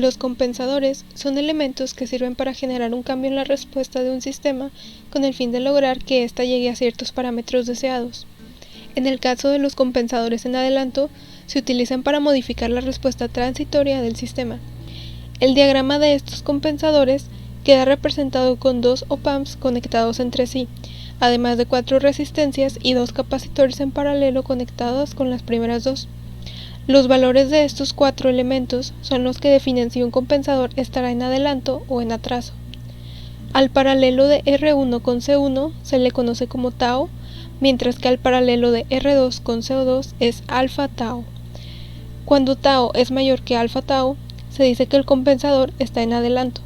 Los compensadores son elementos que sirven para generar un cambio en la respuesta de un sistema con el fin de lograr que ésta llegue a ciertos parámetros deseados. En el caso de los compensadores en adelanto, se utilizan para modificar la respuesta transitoria del sistema. El diagrama de estos compensadores queda representado con dos op-amps conectados entre sí, además de 4 resistencias y 2 capacitores en paralelo conectados con las primeras dos. Los valores de estos 4 elementos son los que definen si un compensador estará en adelanto o en atraso. Al paralelo de R1 con C1 se le conoce como tau, mientras que al paralelo de R2 con CO2 es alfa tau. Cuando tau es mayor que alfa tau, se dice que el compensador está en adelanto.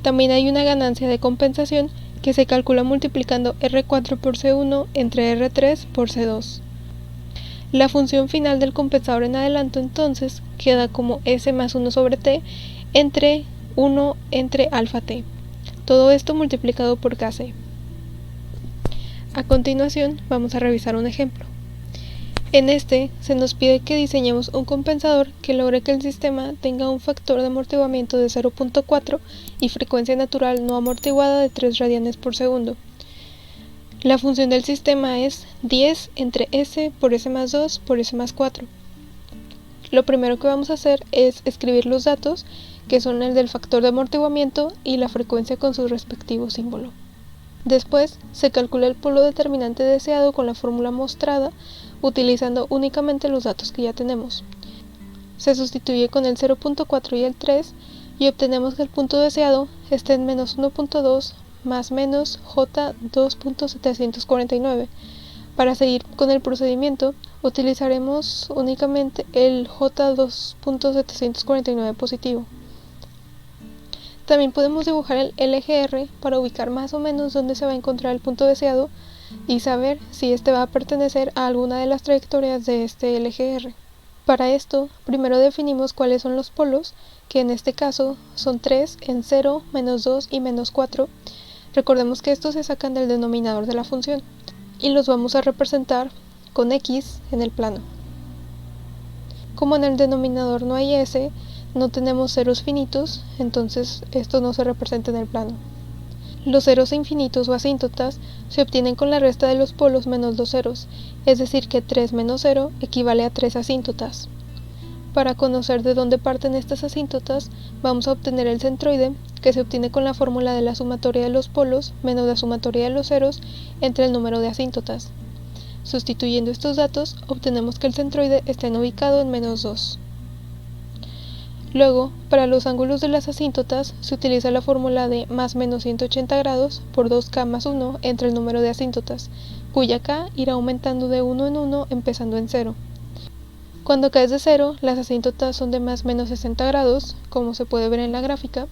También hay una ganancia de compensación que se calcula multiplicando R4 por C1 entre R3 por C2. La función final del compensador en adelanto entonces queda como S más 1 sobre T entre 1 entre alfa T. Todo esto multiplicado por Kc. A continuación vamos a revisar un ejemplo. En este se nos pide que diseñemos un compensador que logre que el sistema tenga un factor de amortiguamiento de 0.4 y frecuencia natural no amortiguada de 3 radianes por segundo. La función del sistema es 10 entre S por S más 2 por S más 4. Lo primero que vamos a hacer es escribir los datos, que son el del factor de amortiguamiento y la frecuencia con su respectivo símbolo. Después se calcula el polo determinante deseado con la fórmula mostrada, utilizando únicamente los datos que ya tenemos. Se sustituye con el 0.4 y el 3 y obtenemos que el punto deseado esté en menos 1.2 más menos J 2.749. Para seguir con el procedimiento, utilizaremos únicamente el J 2.749 positivo. También podemos dibujar el LGR para ubicar más o menos dónde se va a encontrar el punto deseado y saber si este va a pertenecer a alguna de las trayectorias de este LGR. Para esto, primero definimos cuáles son los polos, que en este caso son 3 en 0, menos 2 y menos 4. Recordemos que estos se sacan del denominador de la función y los vamos a representar con X en el plano. Como en el denominador no hay S, no tenemos ceros finitos, entonces esto no se representa en el plano. Los ceros infinitos o asíntotas se obtienen con la resta de los polos menos los ceros, es decir que 3 menos 0 equivale a 3 asíntotas. Para conocer de dónde parten estas asíntotas, vamos a obtener el centroide, que se obtiene con la fórmula de la sumatoria de los polos menos la sumatoria de los ceros entre el número de asíntotas. Sustituyendo estos datos, obtenemos que el centroide está ubicado en menos 2. Luego, para los ángulos de las asíntotas, se utiliza la fórmula de más menos 180 grados por 2K más 1 entre el número de asíntotas, cuya K irá aumentando de 1 en 1 empezando en 0. Cuando K es de 0, las asíntotas son de más menos 60 grados, como se puede ver en la gráfica,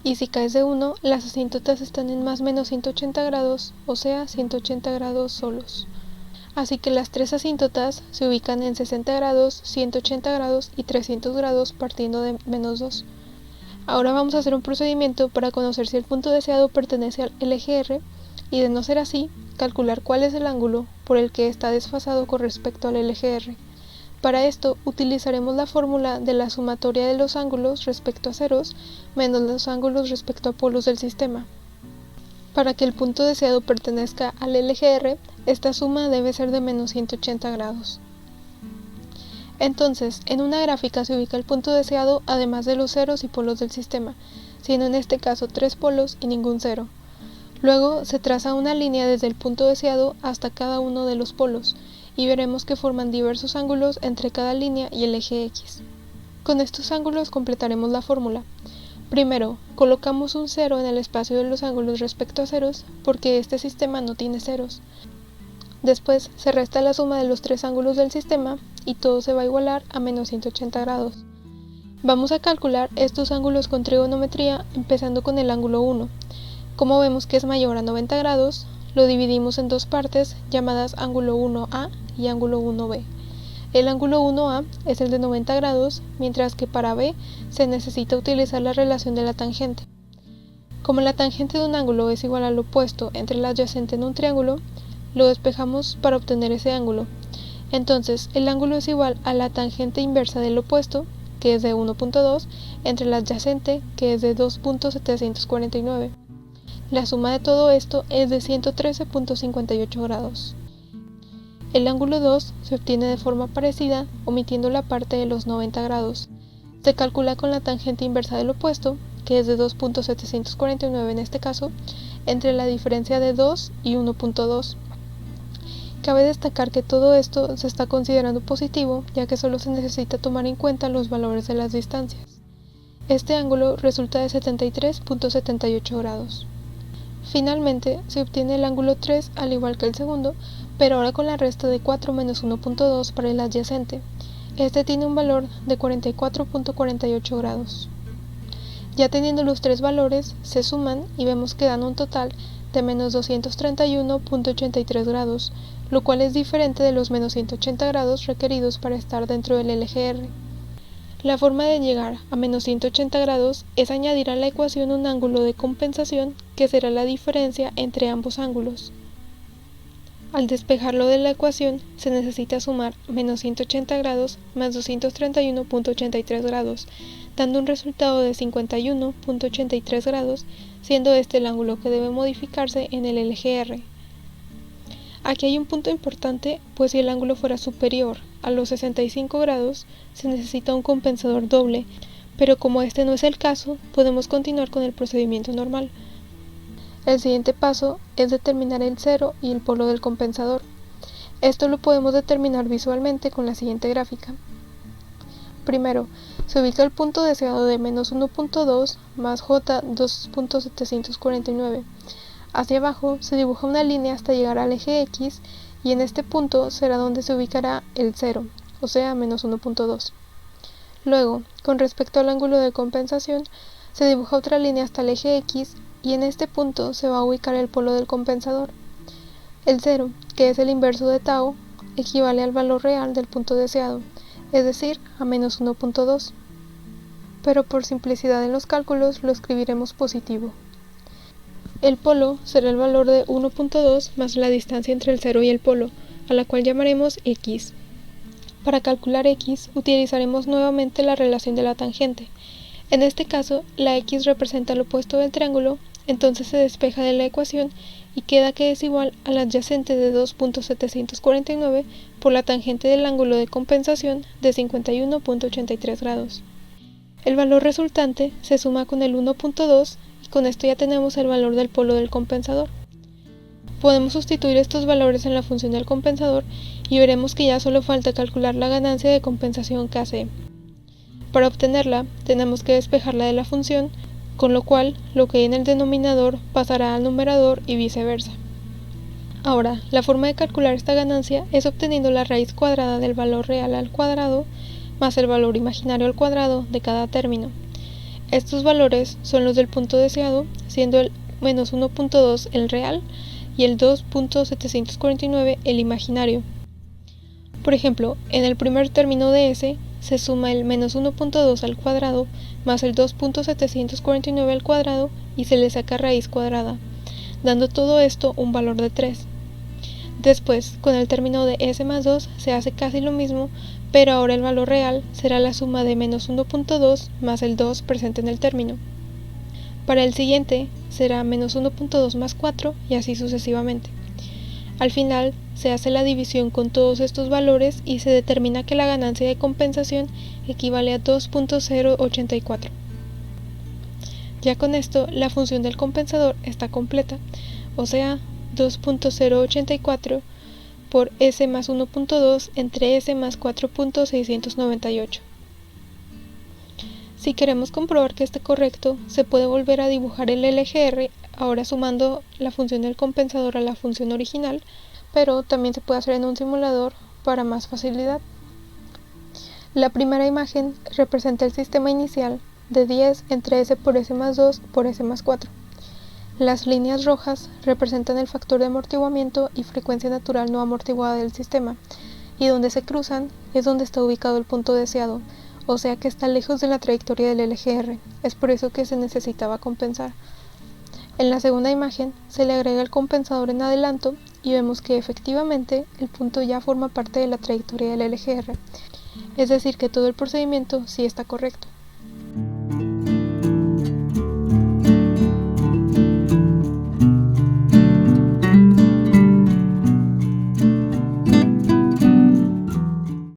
y si K es de 1, las asíntotas están en más menos 180 grados, o sea, 180 grados solos. Así que las tres asíntotas se ubican en 60 grados, 180 grados y 300 grados partiendo de menos 2. Ahora vamos a hacer un procedimiento para conocer si el punto deseado pertenece al LGR y, de no ser así, calcular cuál es el ángulo por el que está desfasado con respecto al LGR. Para esto utilizaremos la fórmula de la sumatoria de los ángulos respecto a ceros menos los ángulos respecto a polos del sistema. Para que el punto deseado pertenezca al LGR, esta suma debe ser de menos 180 grados. Entonces, en una gráfica se ubica el punto deseado además de los ceros y polos del sistema, siendo en este caso 3 polos y ningún cero. Luego se traza una línea desde el punto deseado hasta cada uno de los polos, y veremos que forman diversos ángulos entre cada línea y el eje X. Con estos ángulos completaremos la fórmula. Primero, colocamos un cero en el espacio de los ángulos respecto a ceros, porque este sistema no tiene ceros. Después se resta la suma de los tres ángulos del sistema y todo se va a igualar a menos 180 grados. Vamos a calcular estos ángulos con trigonometría empezando con el ángulo 1. Como vemos que es mayor a 90 grados, lo dividimos en dos partes llamadas ángulo 1A y ángulo 1B. El ángulo 1A es el de 90 grados, mientras que para B se necesita utilizar la relación de la tangente. Como la tangente de un ángulo es igual al opuesto entre el adyacente en un triángulo, lo despejamos para obtener ese ángulo. Entonces, el ángulo es igual a la tangente inversa del opuesto, que es de 1.2, entre la adyacente, que es de 2.749. La suma de todo esto es de 113.58 grados. El ángulo 2 se obtiene de forma parecida, omitiendo la parte de los 90 grados. Se calcula con la tangente inversa del opuesto, que es de 2.749 en este caso, entre la diferencia de 2 y 1.2. Cabe destacar que todo esto se está considerando positivo, ya que solo se necesita tomar en cuenta los valores de las distancias. Este ángulo resulta de 73.78 grados. Finalmente, se obtiene el ángulo 3 al igual que el segundo, pero ahora con la resta de 4 menos 1.2 para el adyacente. Este tiene un valor de 44.48 grados. Ya teniendo los tres valores, se suman y vemos que dan un total de menos 231.83 grados, lo cual es diferente de los menos 180 grados requeridos para estar dentro del LGR. La forma de llegar a menos 180 grados es añadir a la ecuación un ángulo de compensación que será la diferencia entre ambos ángulos. Al despejarlo de la ecuación, se necesita sumar menos 180 grados más 231.83 grados, dando un resultado de 51.83 grados, siendo este el ángulo que debe modificarse en el LGR. Aquí hay un punto importante, pues si el ángulo fuera superior a los 65 grados, se necesita un compensador doble, pero como este no es el caso, podemos continuar con el procedimiento normal. El siguiente paso es determinar el cero y el polo del compensador. Esto lo podemos determinar visualmente con la siguiente gráfica. Primero, se ubica el punto deseado de menos 1.2 más J 2.749. Hacia abajo se dibuja una línea hasta llegar al eje X y en este punto será donde se ubicará el 0, o sea menos 1.2. Luego, con respecto al ángulo de compensación, se dibuja otra línea hasta el eje X y en este punto se va a ubicar el polo del compensador. El 0, que es el inverso de tau, equivale al valor real del punto deseado, es decir, a menos 1.2. Pero por simplicidad en los cálculos lo escribiremos positivo. El polo será el valor de 1.2 más la distancia entre el 0 y el polo, a la cual llamaremos x. Para calcular x utilizaremos nuevamente la relación de la tangente. En este caso, la x representa el opuesto del triángulo, entonces se despeja de la ecuación y queda que es igual a la adyacente de 2.749 por la tangente del ángulo de compensación de 51.83 grados. El valor resultante se suma con el 1.2 y con esto ya tenemos el valor del polo del compensador. Podemos sustituir estos valores en la función del compensador y veremos que ya solo falta calcular la ganancia de compensación KC. Para obtenerla, tenemos que despejarla de la función, con lo cual lo que hay en el denominador pasará al numerador y viceversa. Ahora, la forma de calcular esta ganancia es obteniendo la raíz cuadrada del valor real al cuadrado más el valor imaginario al cuadrado de cada término. Estos valores son los del punto deseado, siendo el menos 1.2 el real y el 2.749 el imaginario. Por ejemplo, en el primer término de S se suma el menos 1.2 al cuadrado más el 2.749 al cuadrado y se le saca raíz cuadrada, dando todo esto un valor de 3. Después, con el término de S más 2 se hace casi lo mismo, pero ahora el valor real será la suma de menos 1.2 más el 2 presente en el término. Para el siguiente será menos 1.2 más 4 y así sucesivamente. Al final se hace la división con todos estos valores y se determina que la ganancia de compensación equivale a 2.084. Ya con esto la función del compensador está completa, o sea 2.084 por S más 1.2 entre S más 4.698. Si queremos comprobar que esté correcto, se puede volver a dibujar el LGR, ahora sumando la función del compensador a la función original, pero también se puede hacer en un simulador para más facilidad. La primera imagen representa el sistema inicial de 10 entre S por S más 2 por S más 4. Las líneas rojas representan el factor de amortiguamiento y frecuencia natural no amortiguada del sistema, y donde se cruzan es donde está ubicado el punto deseado, o sea que está lejos de la trayectoria del LGR, es por eso que se necesitaba compensar. En la segunda imagen se le agrega el compensador en adelanto y vemos que efectivamente el punto ya forma parte de la trayectoria del LGR, es decir que todo el procedimiento sí está correcto.